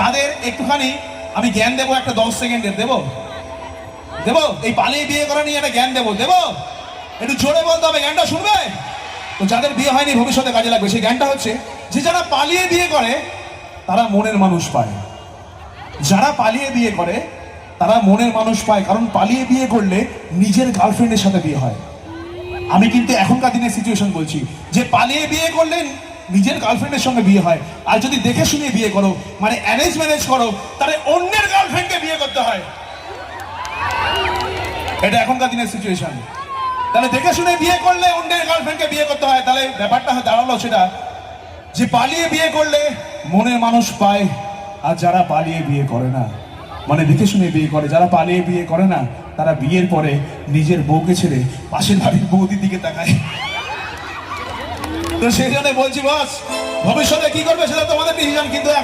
তাদের একটুখানি আমি জ্ঞান দেবো, একটা 10 সেকেন্ডের দেবো দেবো এই পালিয়ে বিয়ে করা নিয়ে একটা জ্ঞান দেবো একটু জোরে বলতে হবে, জ্ঞানটা শুনবে? তো যাদের বিয়ে হয়নি ভবিষ্যতে কাজে লাগবে সেই জ্ঞানটা হচ্ছে যে যারা পালিয়ে বিয়ে করে তারা মনের মানুষ পায়। যারা পালিয়ে বিয়ে করে তারা মনের মানুষ পায়, কারণ পালিয়ে বিয়ে করলে নিজের গার্লফ্রেন্ডের সাথে বিয়ে হয়। আমি কিন্তু এখনকার দিনের সিচুয়েশন বলছি যে পালিয়ে বিয়ে করলে নিজের গার্লফ্রেন্ডের সঙ্গে বিয়ে হয়, আর যদি দেখে শুনে বিয়ে করো মানে অ্যারেঞ্জ ম্যারেজ করো তাহলে অন্যের গার্লফ্রেন্ডকে বিয়ে করতে হয়। এটা এখনকার দিনের সিচুয়েশন। তাহলে দেখে শুনে বিয়ে করলে অন্যের গার্লফ্রেন্ডকে বিয়ে করতে হয়। তাহলে ব্যাপারটা দাঁড়ালো সেটা যে পালিয়ে বিয়ে করলে মনের মানুষ পায়, আর যারা পালিয়ে বিয়ে করে না মানে দেখে শুনে বিয়ে করে, যারা পালিয়ে বিয়ে করে না তারা বিয়ের পরে নিজের বউকে ছেড়ে পাশের বাড়ির বৌদির দিকে তাকায়। তো সেই জন্য বলছি বস, ভবিষ্যতে কি করবে সেটা তোমাদের ডিসিশন, কিন্তু